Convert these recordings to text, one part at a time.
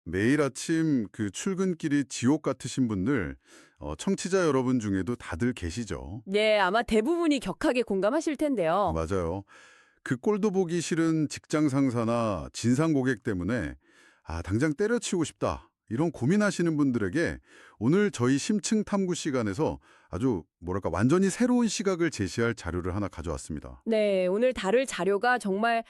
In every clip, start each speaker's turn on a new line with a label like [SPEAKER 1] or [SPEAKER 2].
[SPEAKER 1] 매일 아침 그 출근길이 지옥 같으신 분들, 청취자 여러분 중에도 다들 계시죠.
[SPEAKER 2] 네, 아마 대부분이 격하게 공감하실 텐데요.
[SPEAKER 1] 맞아요. 그 꼴도 보기 싫은 직장 상사나 진상 고객 때문에 당장 때려치우고 싶다. 이런 고민하시는 분들에게 오늘 저희 심층 탐구 시간에서 아주 뭐랄까 완전히 새로운 시각을 제시할 자료를 하나 가져왔습니다.
[SPEAKER 2] 네, 오늘 다룰 자료가 정말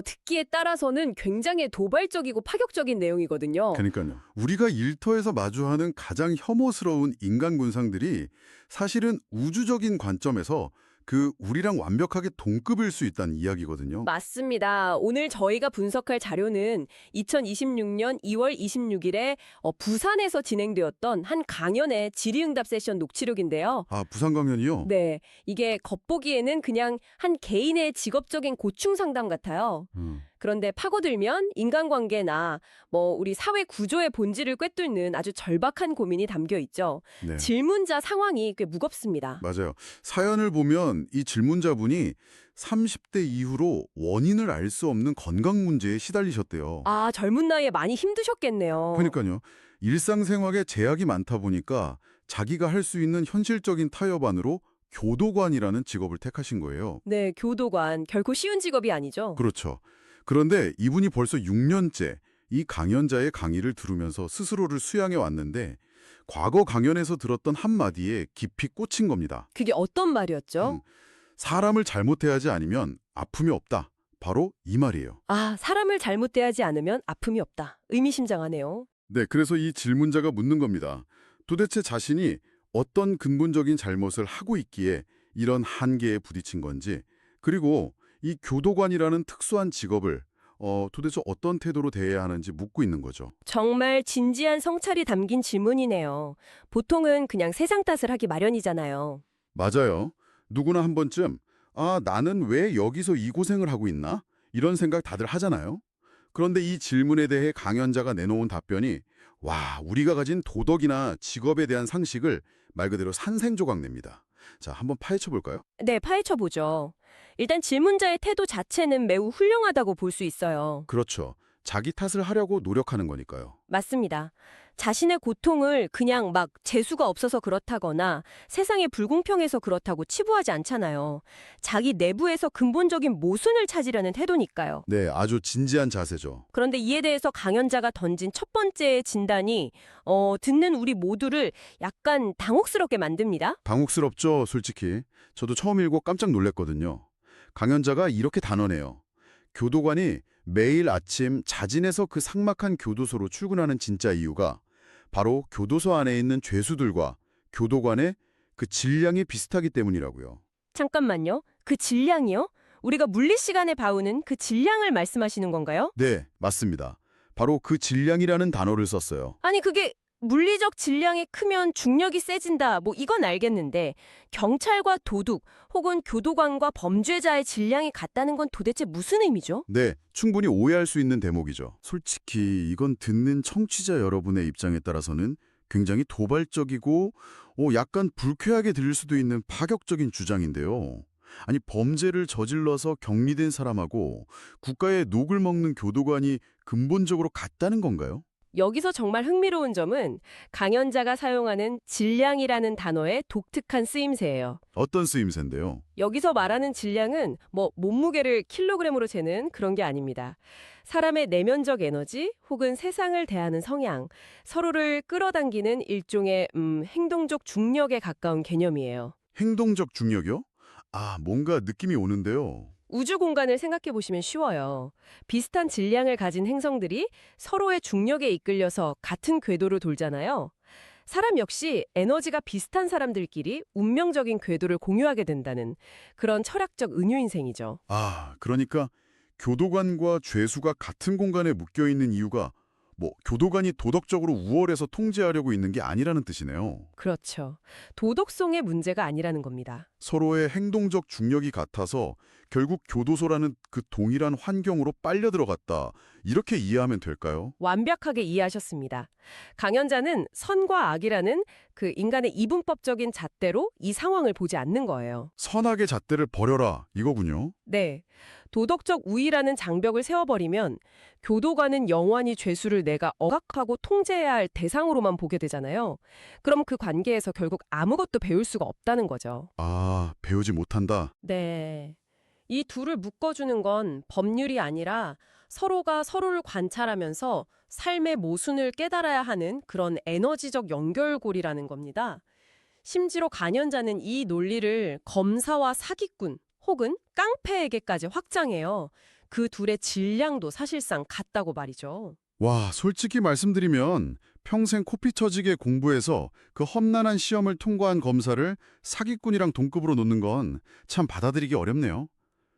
[SPEAKER 2] 듣기에 따라서는 굉장히 도발적이고 파격적인 내용이거든요.
[SPEAKER 1] 그러니까요. 우리가 일터에서 마주하는 가장 혐오스러운 인간 군상들이 사실은 우주적인 관점에서 그 우리랑 완벽하게 동급일 수 있다는 이야기거든요.
[SPEAKER 2] 맞습니다. 오늘 저희가 분석할 자료는 2026년 2월 26일에 부산에서 진행되었던 한 강연의 질의응답 세션 녹취록인데요.
[SPEAKER 1] 부산 강연이요?
[SPEAKER 2] 네, 이게 겉보기에는 그냥 한 개인의 직업적인 고충 상담 같아요. 그런데 파고들면 인간관계나 우리 사회 구조의 본질을 꿰뚫는 아주 절박한 고민이 담겨 있죠.
[SPEAKER 1] 네.
[SPEAKER 2] 질문자 상황이 꽤 무겁습니다.
[SPEAKER 1] 맞아요. 사연을 보면 이 질문자분이 30대 이후로 원인을 알 수 없는 건강 문제에 시달리셨대요.
[SPEAKER 2] 아, 젊은 나이에 많이 힘드셨겠네요.
[SPEAKER 1] 그러니까요. 일상생활에 제약이 많다 보니까 자기가 할 수 있는 현실적인 타협안으로 교도관이라는 직업을 택하신 거예요.
[SPEAKER 2] 네, 교도관. 결코 쉬운 직업이 아니죠.
[SPEAKER 1] 그렇죠. 그런데 이분이 벌써 6년째 이 강연자의 강의를 들으면서 스스로를 수양해 왔는데 과거 강연에서 들었던 한마디에 깊이 꽂힌 겁니다.
[SPEAKER 2] 그게 어떤 말이었죠?
[SPEAKER 1] 사람을 잘못 대하지 않으면 아픔이 없다. 바로 이 말이에요.
[SPEAKER 2] 아, 사람을 잘못 대하지 않으면 아픔이 없다. 의미심장하네요.
[SPEAKER 1] 네, 그래서 이 질문자가 묻는 겁니다. 도대체 자신이 어떤 근본적인 잘못을 하고 있기에 이런 한계에 부딪힌 건지, 그리고 이 교도관이라는 특수한 직업을 도대체 어떤 태도로 대해야 하는지 묻고 있는 거죠.
[SPEAKER 2] 정말 진지한 성찰이 담긴 질문이네요. 보통은 그냥 세상 탓을 하기 마련이잖아요.
[SPEAKER 1] 맞아요. 누구나 한 번쯤 나는 왜 여기서 이 고생을 하고 있나? 이런 생각 다들 하잖아요. 그런데 이 질문에 대해 강연자가 내놓은 답변이 우리가 가진 도덕이나 직업에 대한 상식을 말 그대로 산생조각냅니다. 자, 한번 파헤쳐 볼까요?
[SPEAKER 2] 네, 파헤쳐보죠. 일단 질문자의 태도 자체는 매우 훌륭하다고 볼 수 있어요.
[SPEAKER 1] 그렇죠. 자기 탓을 하려고 노력하는 거니까요.
[SPEAKER 2] 맞습니다. 자신의 고통을 그냥 막 재수가 없어서 그렇다거나 세상의 불공평해서 그렇다고 치부하지 않잖아요. 자기 내부에서 근본적인 모순을 찾으려는 태도니까요.
[SPEAKER 1] 네, 아주 진지한 자세죠.
[SPEAKER 2] 그런데 이에 대해서 강연자가 던진 첫 번째 진단이 듣는 우리 모두를 약간 당혹스럽게 만듭니다.
[SPEAKER 1] 당혹스럽죠, 솔직히. 저도 처음 읽고 깜짝 놀랐거든요. 강연자가 이렇게 단언해요. 교도관이 매일 아침 자진해서 그 삭막한 교도소로 출근하는 진짜 이유가 바로 교도소 안에 있는 죄수들과 교도관의 그 질량이 비슷하기 때문이라고요.
[SPEAKER 2] 잠깐만요. 그 질량이요? 우리가 물리 시간에 봐오는 그 질량을 말씀하시는 건가요?
[SPEAKER 1] 네, 맞습니다. 바로 그 질량이라는 단어를 썼어요.
[SPEAKER 2] 아니 그게 물리적 질량이 크면 중력이 세진다. 이건 알겠는데 경찰과 도둑 혹은 교도관과 범죄자의 질량이 같다는 건 도대체 무슨 의미죠?
[SPEAKER 1] 네, 충분히 오해할 수 있는 대목이죠. 솔직히 이건 듣는 청취자 여러분의 입장에 따라서는 굉장히 도발적이고 약간 불쾌하게 들릴 수도 있는 파격적인 주장인데요. 아니, 범죄를 저질러서 격리된 사람하고 국가의 녹을 먹는 교도관이 근본적으로 같다는 건가요?
[SPEAKER 2] 여기서 정말 흥미로운 점은 강연자가 사용하는 질량이라는 단어의 독특한 쓰임새예요.
[SPEAKER 1] 어떤 쓰임새인데요?
[SPEAKER 2] 여기서 말하는 질량은 몸무게를 킬로그램으로 재는 그런 게 아닙니다. 사람의 내면적 에너지 혹은 세상을 대하는 성향, 서로를 끌어당기는 일종의 행동적 중력에 가까운 개념이에요.
[SPEAKER 1] 행동적 중력이요? 뭔가 느낌이 오는데요.
[SPEAKER 2] 우주 공간을 생각해 보시면 쉬워요. 비슷한 질량을 가진 행성들이 서로의 중력에 이끌려서 같은 궤도로 돌잖아요. 사람 역시 에너지가 비슷한 사람들끼리 운명적인 궤도를 공유하게 된다는 그런 철학적 은유인생이죠.
[SPEAKER 1] 그러니까 교도관과 죄수가 같은 공간에 묶여 있는 이유가 교도관이 도덕적으로 우월해서 통제하려고 있는 게 아니라는 뜻이네요.
[SPEAKER 2] 그렇죠. 도덕성의 문제가 아니라는 겁니다.
[SPEAKER 1] 서로의 행동적 중력이 같아서 결국 교도소라는 그 동일한 환경으로 빨려 들어갔다. 이렇게 이해하면 될까요?
[SPEAKER 2] 완벽하게 이해하셨습니다. 강연자는 선과 악이라는 그 인간의 이분법적인 잣대로 이 상황을 보지 않는 거예요.
[SPEAKER 1] 선악의 잣대를 버려라 이거군요.
[SPEAKER 2] 네. 도덕적 우위라는 장벽을 세워버리면 교도관은 영원히 죄수를 내가 억압하고 통제해야 할 대상으로만 보게 되잖아요. 그럼 그 관계에서 결국 아무것도 배울 수가 없다는 거죠.
[SPEAKER 1] 아, 배우지 못한다.
[SPEAKER 2] 네. 이 둘을 묶어주는 건 법률이 아니라 서로가 서로를 관찰하면서 삶의 모순을 깨달아야 하는 그런 에너지적 연결고리라는 겁니다. 심지어 간연자는 이 논리를 검사와 사기꾼 혹은 깡패에게까지 확장해요. 그 둘의 질량도 사실상 같다고 말이죠.
[SPEAKER 1] 와, 솔직히 말씀드리면 평생 코피 쳐지게 공부해서 그 험난한 시험을 통과한 검사를 사기꾼이랑 동급으로 놓는 건 참 받아들이기 어렵네요.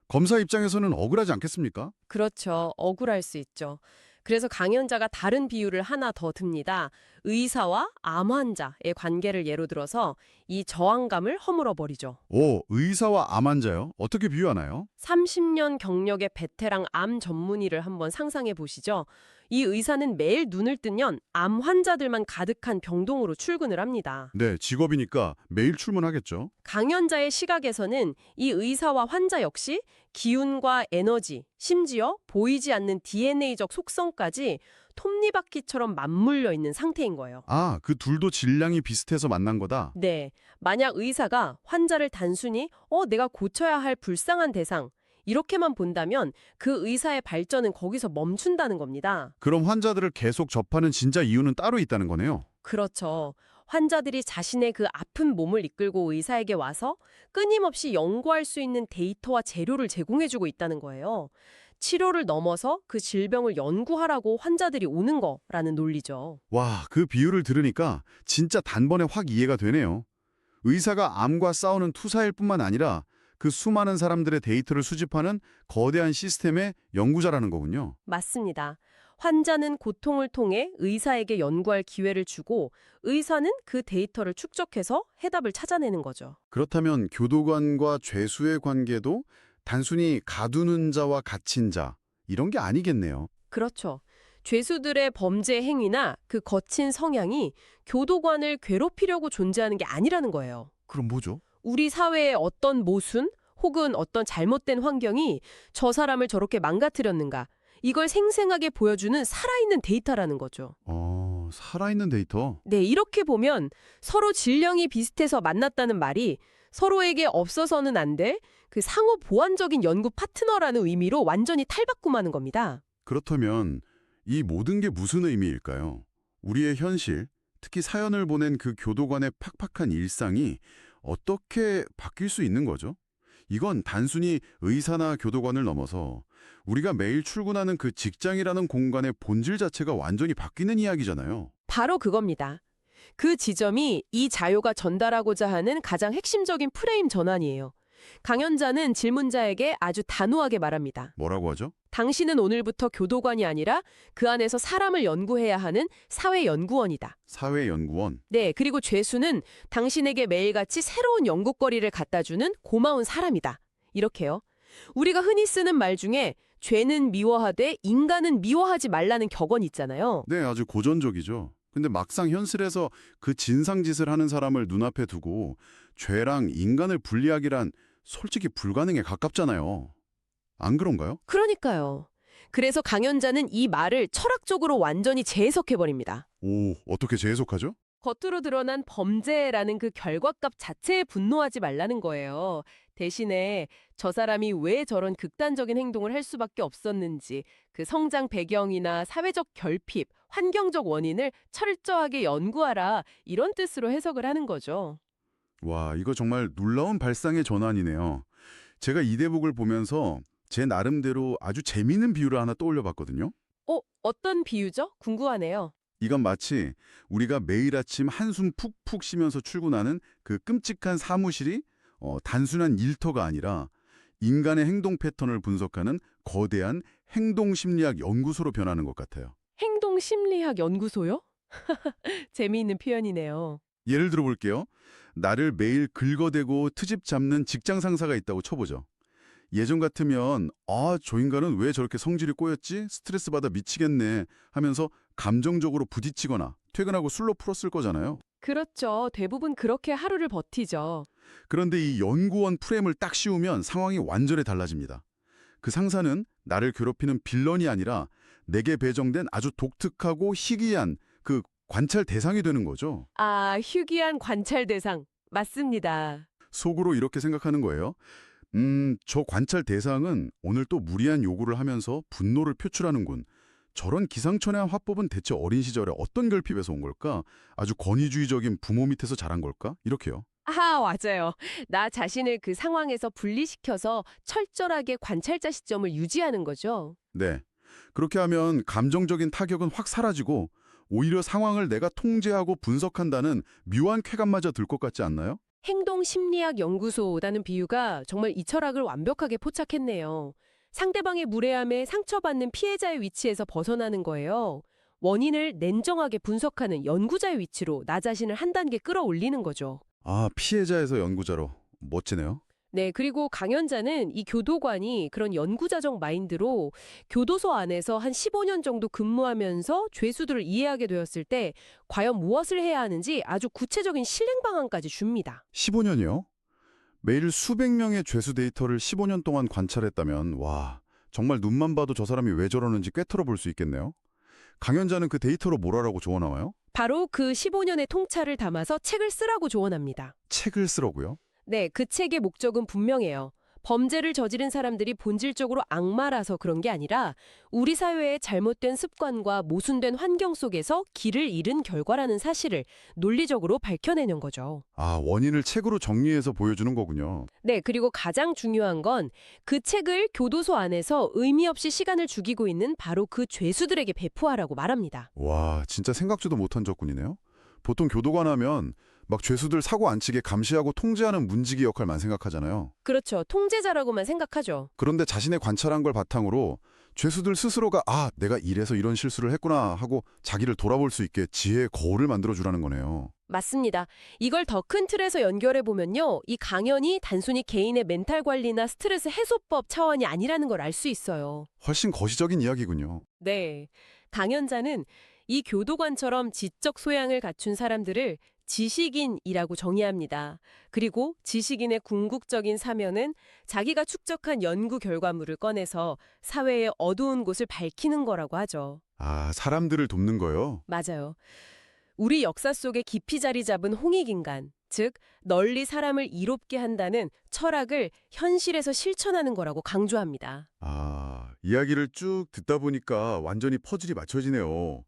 [SPEAKER 1] 검사 입장에서는 억울하지 않겠습니까?
[SPEAKER 2] 그렇죠. 억울할 수 있죠. 그래서 강연자가 다른 비유를 하나 더 듭니다. 의사와 암 환자의 관계를 예로 들어서 이 저항감을 허물어 버리죠.
[SPEAKER 1] 오, 의사와 암 환자요? 어떻게 비유하나요?
[SPEAKER 2] 30년 경력의 베테랑 암 전문의를 한번 상상해 보시죠. 이 의사는 매일 눈을 뜨면 암 환자들만 가득한 병동으로 출근을 합니다.
[SPEAKER 1] 네, 직업이니까 매일 출근하겠죠.
[SPEAKER 2] 강연자의 시각에서는 이 의사와 환자 역시 기운과 에너지, 심지어 보이지 않는 DNA적 속성까지 톱니바퀴처럼 맞물려 있는 상태인 거예요.
[SPEAKER 1] 아, 그 둘도 질량이 비슷해서 만난 거다.
[SPEAKER 2] 네, 만약 의사가 환자를 단순히 내가 고쳐야 할 불쌍한 대상 이렇게만 본다면 그 의사의 발전은 거기서 멈춘다는 겁니다.
[SPEAKER 1] 그럼 환자들을 계속 접하는 진짜 이유는 따로 있다는 거네요.
[SPEAKER 2] 그렇죠. 환자들이 자신의 그 아픈 몸을 이끌고 의사에게 와서 끊임없이 연구할 수 있는 데이터와 재료를 제공해주고 있다는 거예요. 치료를 넘어서 그 질병을 연구하라고 환자들이 오는 거라는 논리죠.
[SPEAKER 1] 와, 그 비유를 들으니까 진짜 단번에 확 이해가 되네요. 의사가 암과 싸우는 투사일 뿐만 아니라 그 수많은 사람들의 데이터를 수집하는 거대한 시스템의 연구자라는 거군요.
[SPEAKER 2] 맞습니다. 환자는 고통을 통해 의사에게 연구할 기회를 주고 의사는 그 데이터를 축적해서 해답을 찾아내는 거죠.
[SPEAKER 1] 그렇다면 교도관과 죄수의 관계도 단순히 가두는 자와 갇힌 자 이런 게 아니겠네요.
[SPEAKER 2] 그렇죠. 죄수들의 범죄 행위나 그 거친 성향이 교도관을 괴롭히려고 존재하는 게 아니라는 거예요.
[SPEAKER 1] 그럼 뭐죠?
[SPEAKER 2] 우리 사회의 어떤 모순 혹은 어떤 잘못된 환경이 저 사람을 저렇게 망가뜨렸는가 이걸 생생하게 보여주는 살아있는 데이터라는 거죠.
[SPEAKER 1] 살아있는 데이터.
[SPEAKER 2] 네, 이렇게 보면 서로 질량이 비슷해서 만났다는 말이 서로에게 없어서는 안 될 그 상호 보완적인 연구 파트너라는 의미로 완전히 탈바꿈하는 겁니다.
[SPEAKER 1] 그렇다면 이 모든 게 무슨 의미일까요? 우리의 현실, 특히 사연을 보낸 그 교도관의 팍팍한 일상이 어떻게 바뀔 수 있는 거죠? 이건 단순히 의사나 교도관을 넘어서 우리가 매일 출근하는 그 직장이라는 공간의 본질 자체가 완전히 바뀌는 이야기잖아요.
[SPEAKER 2] 바로 그겁니다. 그 지점이 이 자료가 전달하고자 하는 가장 핵심적인 프레임 전환이에요. 강연자는 질문자에게 아주 단호하게 말합니다.
[SPEAKER 1] 뭐라고 하죠?
[SPEAKER 2] 당신은 오늘부터 교도관이 아니라 그 안에서 사람을 연구해야 하는 사회연구원이다.
[SPEAKER 1] 사회연구원.
[SPEAKER 2] 네, 그리고 죄수는 당신에게 매일같이 새로운 연구거리를 갖다주는 고마운 사람이다. 이렇게요. 우리가 흔히 쓰는 말 중에 죄는 미워하되 인간은 미워하지 말라는 격언 있잖아요.
[SPEAKER 1] 네, 아주 고전적이죠. 근데 막상 현실에서 그 진상짓을 하는 사람을 눈앞에 두고 죄랑 인간을 분리하기란 솔직히 불가능에 가깝잖아요. 안 그런가요?
[SPEAKER 2] 그러니까요. 그래서 강연자는 이 말을 철학적으로 완전히 재해석해버립니다.
[SPEAKER 1] 오, 어떻게 재해석하죠?
[SPEAKER 2] 겉으로 드러난 범죄라는 그 결과값 자체에 분노하지 말라는 거예요. 대신에 저 사람이 왜 저런 극단적인 행동을 할 수밖에 없었는지 그 성장 배경이나 사회적 결핍, 환경적 원인을 철저하게 연구하라 이런 뜻으로 해석을 하는 거죠.
[SPEAKER 1] 와, 이거 정말 놀라운 발상의 전환이네요. 제가 이 대목을 보면서 제 나름대로 아주 재미있는 비유를 하나 떠올려 봤거든요.
[SPEAKER 2] 어떤 비유죠? 궁금하네요.
[SPEAKER 1] 이건 마치 우리가 매일 아침 한숨 푹푹 쉬면서 출근하는 그 끔찍한 사무실이 단순한 일터가 아니라 인간의 행동 패턴을 분석하는 거대한 행동심리학 연구소로 변하는 것 같아요.
[SPEAKER 2] 행동심리학 연구소요? 재미있는 표현이네요.
[SPEAKER 1] 예를 들어 볼게요. 나를 매일 긁어대고 트집 잡는 직장 상사가 있다고 쳐보죠. 예전 같으면 저 인간은 왜 저렇게 성질이 꼬였지? 스트레스 받아 미치겠네 하면서 감정적으로 부딪히거나 퇴근하고 술로 풀었을 거잖아요.
[SPEAKER 2] 그렇죠. 대부분 그렇게 하루를 버티죠.
[SPEAKER 1] 그런데 이 연구원 프레임을 딱 씌우면 상황이 완전히 달라집니다. 그 상사는 나를 괴롭히는 빌런이 아니라 내게 배정된 아주 독특하고 희귀한 그 관찰 대상이 되는 거죠.
[SPEAKER 2] 아, 희귀한 관찰 대상. 맞습니다.
[SPEAKER 1] 속으로 이렇게 생각하는 거예요. 저 관찰 대상은 오늘 또 무리한 요구를 하면서 분노를 표출하는군. 저런 기상천외한 화법은 대체 어린 시절에 어떤 결핍에서 온 걸까? 아주 권위주의적인 부모 밑에서 자란 걸까? 이렇게요.
[SPEAKER 2] 아, 맞아요. 나 자신을 그 상황에서 분리시켜서 철저하게 관찰자 시점을 유지하는 거죠.
[SPEAKER 1] 네. 그렇게 하면 감정적인 타격은 확 사라지고 오히려 상황을 내가 통제하고 분석한다는 묘한 쾌감마저 들 것 같지 않나요?
[SPEAKER 2] 행동심리학 연구소라는 비유가 정말 이 철학을 완벽하게 포착했네요. 상대방의 무례함에 상처받는 피해자의 위치에서 벗어나는 거예요. 원인을 냉정하게 분석하는 연구자의 위치로 나 자신을 한 단계 끌어올리는 거죠.
[SPEAKER 1] 아, 피해자에서 연구자로. 멋지네요.
[SPEAKER 2] 네, 그리고 강연자는 이 교도관이 그런 연구자적 마인드로 교도소 안에서 한 15년 정도 근무하면서 죄수들을 이해하게 되었을 때 과연 무엇을 해야 하는지 아주 구체적인 실행 방안까지 줍니다.
[SPEAKER 1] 15년이요? 매일 수백 명의 죄수 데이터를 15년 동안 관찰했다면 와, 정말 눈만 봐도 저 사람이 왜 저러는지 꿰뚫어 볼 수 있겠네요. 강연자는 그 데이터로 뭘 하라고 조언하나요?
[SPEAKER 2] 바로 그 15년의 통찰을 담아서 책을 쓰라고 조언합니다.
[SPEAKER 1] 책을 쓰라고요?
[SPEAKER 2] 네, 그 책의 목적은 분명해요. 범죄를 저지른 사람들이 본질적으로 악마라서 그런 게 아니라 우리 사회의 잘못된 습관과 모순된 환경 속에서 길을 잃은 결과라는 사실을 논리적으로 밝혀내는 거죠.
[SPEAKER 1] 아, 원인을 책으로 정리해서 보여주는 거군요.
[SPEAKER 2] 네, 그리고 가장 중요한 건 그 책을 교도소 안에서 의미 없이 시간을 죽이고 있는 바로 그 죄수들에게 배포하라고 말합니다.
[SPEAKER 1] 와, 진짜 생각지도 못한 접근이네요. 보통 교도관 하면 막 죄수들 사고 안 치게 감시하고 통제하는 문지기 역할만 생각하잖아요.
[SPEAKER 2] 그렇죠. 통제자라고만 생각하죠.
[SPEAKER 1] 그런데 자신의 관찰한 걸 바탕으로 죄수들 스스로가 내가 이래서 이런 실수를 했구나 하고 자기를 돌아볼 수 있게 지혜의 거울을 만들어주라는 거네요.
[SPEAKER 2] 맞습니다. 이걸 더 큰 틀에서 연결해 보면요. 이 강연이 단순히 개인의 멘탈 관리나 스트레스 해소법 차원이 아니라는 걸 알 수 있어요.
[SPEAKER 1] 훨씬 거시적인 이야기군요.
[SPEAKER 2] 네. 강연자는 이 교도관처럼 지적 소양을 갖춘 사람들을 지식인이라고 정의합니다. 그리고 지식인의 궁극적인 사명은 자기가 축적한 연구 결과물을 꺼내서 사회의 어두운 곳을 밝히는 거라고 하죠.
[SPEAKER 1] 아, 사람들을 돕는 거요?
[SPEAKER 2] 맞아요. 우리 역사 속에 깊이 자리 잡은 홍익인간, 즉 널리 사람을 이롭게 한다는 철학을 현실에서 실천하는 거라고 강조합니다.
[SPEAKER 1] 아, 이야기를 쭉 듣다 보니까 완전히 퍼즐이 맞춰지네요.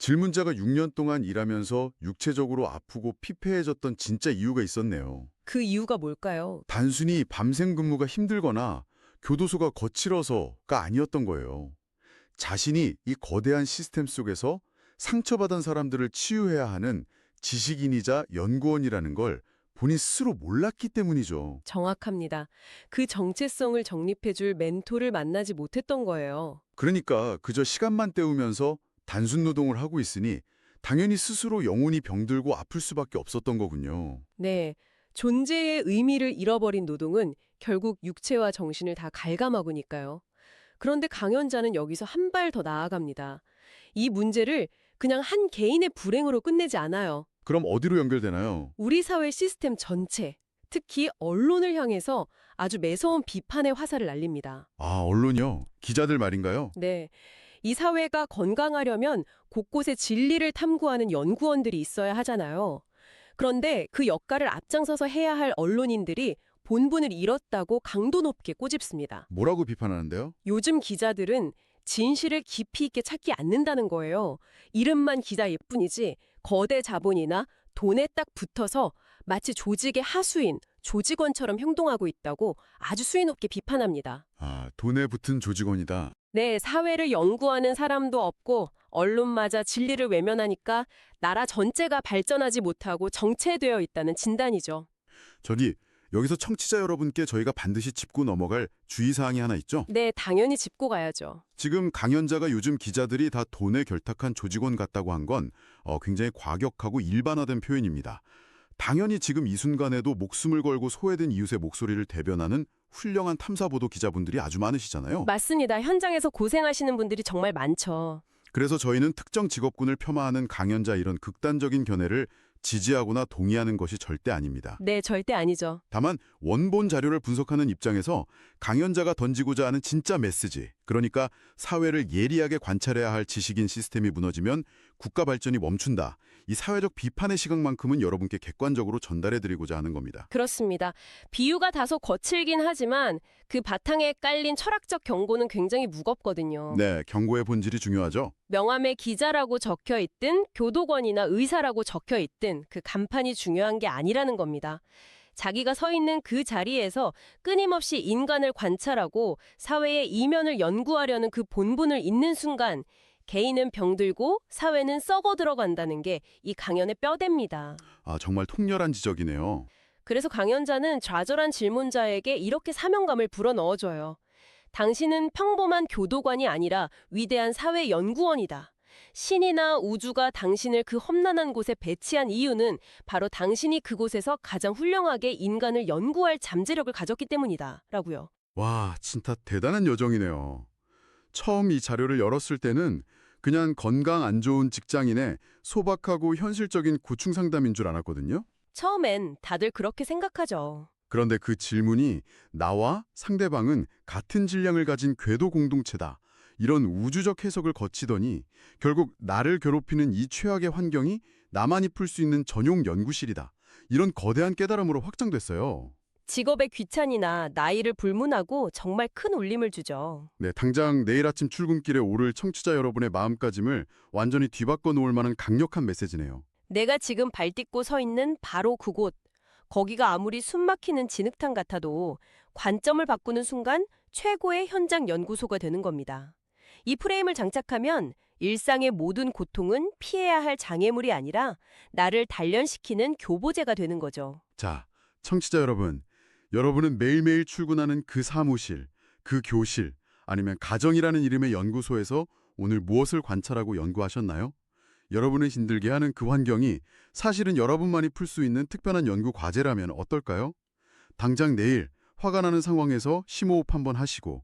[SPEAKER 1] 질문자가 6년 동안 일하면서 육체적으로 아프고 피폐해졌던 진짜 이유가 있었네요.
[SPEAKER 2] 그 이유가 뭘까요?
[SPEAKER 1] 단순히 밤샘 근무가 힘들거나 교도소가 거칠어서가 아니었던 거예요. 자신이 이 거대한 시스템 속에서 상처받은 사람들을 치유해야 하는 지식인이자 연구원이라는 걸 본인 스스로 몰랐기 때문이죠.
[SPEAKER 2] 정확합니다. 그 정체성을 정립해줄 멘토를 만나지 못했던 거예요.
[SPEAKER 1] 그러니까 그저 시간만 때우면서 단순 노동을 하고 있으니 당연히 스스로 영혼이 병들고 아플 수밖에 없었던 거군요.
[SPEAKER 2] 네. 존재의 의미를 잃어버린 노동은 결국 육체와 정신을 다 갉아먹으니까요. 그런데 강연자는 여기서 한 발 더 나아갑니다. 이 문제를 그냥 한 개인의 불행으로 끝내지 않아요.
[SPEAKER 1] 그럼 어디로 연결되나요?
[SPEAKER 2] 우리 사회 시스템 전체, 특히 언론을 향해서 아주 매서운 비판의 화살을 날립니다.
[SPEAKER 1] 아, 언론이요? 기자들 말인가요?
[SPEAKER 2] 네. 이 사회가 건강하려면 곳곳에 진리를 탐구하는 연구원들이 있어야 하잖아요. 그런데 그 역할을 앞장서서 해야 할 언론인들이 본분을 잃었다고 강도 높게 꼬집습니다.
[SPEAKER 1] 뭐라고 비판하는데요?
[SPEAKER 2] 요즘 기자들은 진실을 깊이 있게 찾지 않는다는 거예요. 이름만 기자일 뿐이지 거대 자본이나 돈에 딱 붙어서 마치 조직의 하수인, 조직원처럼 행동하고 있다고 아주 수위 높게 비판합니다.
[SPEAKER 1] 아, 돈에 붙은 조직원이다.
[SPEAKER 2] 네, 사회를 연구하는 사람도 없고 언론마저 진리를 외면하니까 나라 전체가 발전하지 못하고 정체되어 있다는 진단이죠.
[SPEAKER 1] 저기 여기서 청취자 여러분께 저희가 반드시 짚고 넘어갈 주의사항이 하나 있죠?
[SPEAKER 2] 네, 당연히 짚고 가야죠.
[SPEAKER 1] 지금 강연자가 요즘 기자들이 다 돈에 결탁한 조직원 같다고 한 건 굉장히 과격하고 일반화된 표현입니다. 당연히 지금 이 순간에도 목숨을 걸고 소외된 이웃의 목소리를 대변하는 훌륭한 탐사보도 기자분들이 아주 많으시잖아요.
[SPEAKER 2] 맞습니다. 현장에서 고생하시는 분들이 정말 많죠.
[SPEAKER 1] 그래서 저희는 특정 직업군을 폄하하는 강연자 이런 극단적인 견해를 지지하거나 동의하는 것이 절대 아닙니다.
[SPEAKER 2] 네, 절대 아니죠.
[SPEAKER 1] 다만 원본 자료를 분석하는 입장에서 강연자가 던지고자 하는 진짜 메시지, 그러니까 사회를 예리하게 관찰해야 할 지식인 시스템이 무너지면 국가 발전이 멈춘다. 이 사회적 비판의 시각만큼은 여러분께 객관적으로 전달해드리고자 하는 겁니다.
[SPEAKER 2] 그렇습니다. 비유가 다소 거칠긴 하지만 그 바탕에 깔린 철학적 경고는 굉장히 무겁거든요.
[SPEAKER 1] 네, 경고의 본질이 중요하죠.
[SPEAKER 2] 명함에 기자라고 적혀 있든 교도관이나 의사라고 적혀 있든 그 간판이 중요한 게 아니라는 겁니다. 자기가 서 있는 그 자리에서 끊임없이 인간을 관찰하고 사회의 이면을 연구하려는 그 본분을 잇는 순간 개인은 병들고 사회는 썩어 들어간다는 게 이 강연의 뼈대입니다.
[SPEAKER 1] 아, 정말 통렬한 지적이네요.
[SPEAKER 2] 그래서 강연자는 좌절한 질문자에게 이렇게 사명감을 불어넣어줘요. 당신은 평범한 교도관이 아니라 위대한 사회 연구원이다. 신이나 우주가 당신을 그 험난한 곳에 배치한 이유는 바로 당신이 그곳에서 가장 훌륭하게 인간을 연구할 잠재력을 가졌기 때문이다. 라고요.
[SPEAKER 1] 와, 진짜 대단한 여정이네요. 처음 이 자료를 열었을 때는 그냥 건강 안 좋은 직장인의 소박하고 현실적인 고충 상담인 줄 알았거든요.
[SPEAKER 2] 처음엔 다들 그렇게 생각하죠.
[SPEAKER 1] 그런데 그 질문이 나와 상대방은 같은 질량을 가진 궤도 공동체다. 이런 우주적 해석을 거치더니 결국 나를 괴롭히는 이 최악의 환경이 나만이 풀 수 있는 전용 연구실이다. 이런 거대한 깨달음으로 확장됐어요.
[SPEAKER 2] 직업의 귀찬이나 나이를 불문하고 정말 큰 울림을 주죠.
[SPEAKER 1] 네, 당장 내일 아침 출근길에 오를 청취자 여러분의 마음가짐을 완전히 뒤바꿔 놓을 만한 강력한 메시지네요.
[SPEAKER 2] 내가 지금 발딛고 서 있는 바로 그곳. 거기가 아무리 숨막히는 진흙탕 같아도 관점을 바꾸는 순간 최고의 현장 연구소가 되는 겁니다. 이 프레임을 장착하면 일상의 모든 고통은 피해야 할 장애물이 아니라 나를 단련시키는 교보제가 되는 거죠.
[SPEAKER 1] 자, 청취자 여러분. 여러분은 매일매일 출근하는 그 사무실, 그 교실, 아니면 가정이라는 이름의 연구소에서 오늘 무엇을 관찰하고 연구하셨나요? 여러분을 힘들게 하는 그 환경이 사실은 여러분만이 풀 수 있는 특별한 연구 과제라면 어떨까요? 당장 내일 화가 나는 상황에서 심호흡 한번 하시고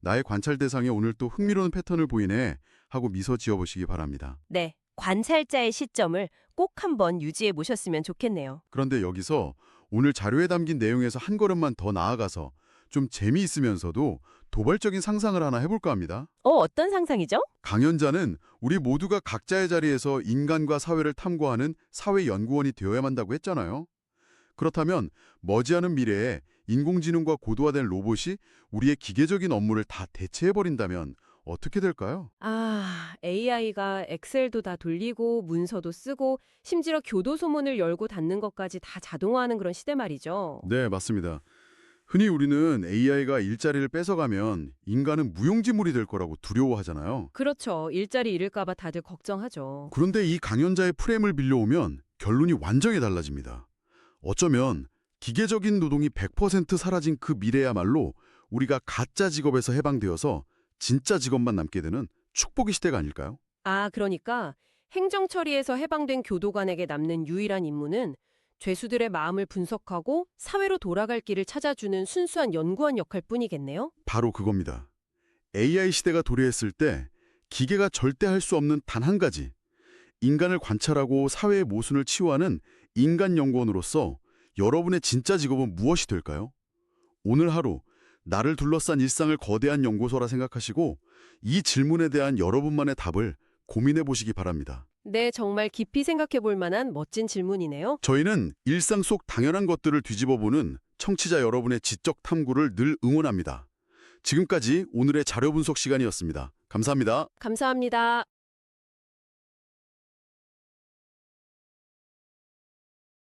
[SPEAKER 1] 나의 관찰 대상에 오늘 또 흥미로운 패턴을 보이네 하고 미소 지어보시기 바랍니다.
[SPEAKER 2] 네, 관찰자의 시점을 꼭 한번 유지해 보셨으면 좋겠네요.
[SPEAKER 1] 그런데 여기서 오늘 자료에 담긴 내용에서 한 걸음만 더 나아가서 좀 재미있으면서도 도발적인 상상을 하나 해볼까 합니다.
[SPEAKER 2] 어떤 상상이죠?
[SPEAKER 1] 강연자는 우리 모두가 각자의 자리에서 인간과 사회를 탐구하는 사회연구원이 되어야만 한다고 했잖아요. 그렇다면 머지않은 미래에 인공지능과 고도화된 로봇이 우리의 기계적인 업무를 다 대체해버린다면 어떻게 될까요?
[SPEAKER 2] AI가 엑셀도 다 돌리고 문서도 쓰고 심지어 교도소문을 열고 닫는 것까지 다 자동화하는 그런 시대 말이죠.
[SPEAKER 1] 네, 맞습니다. 흔히 우리는 AI가 일자리를 뺏어가면 인간은 무용지물이 될 거라고 두려워하잖아요.
[SPEAKER 2] 그렇죠. 일자리 잃을까 봐 다들 걱정하죠.
[SPEAKER 1] 그런데 이 강연자의 프레임을 빌려오면 결론이 완전히 달라집니다. 어쩌면 기계적인 노동이 100% 사라진 그 미래야말로 우리가 가짜 직업에서 해방되어서 진짜 직업만 남게 되는 축복의 시대가 아닐까요?
[SPEAKER 2] 그러니까 행정 처리에서 해방된 교도관에게 남는 유일한 임무는 죄수들의 마음을 분석하고 사회로 돌아갈 길을 찾아주는 순수한 연구원 역할 뿐이겠네요?
[SPEAKER 1] 바로 그겁니다. AI 시대가 도래했을 때 기계가 절대 할 수 없는 단 한 가지, 인간을 관찰하고 사회의 모순을 치유하는 인간 연구원으로서 여러분의 진짜 직업은 무엇이 될까요? 오늘 하루 나를 둘러싼 일상을 거대한 연구소라 생각하시고 이 질문에 대한 여러분만의 답을 고민해 보시기 바랍니다.
[SPEAKER 2] 네, 정말 깊이 생각해 볼 만한 멋진 질문이네요.
[SPEAKER 1] 저희는 일상 속 당연한 것들을 뒤집어보는 청취자 여러분의 지적 탐구를 늘 응원합니다. 지금까지 오늘의 자료 분석 시간이었습니다. 감사합니다.
[SPEAKER 2] 감사합니다.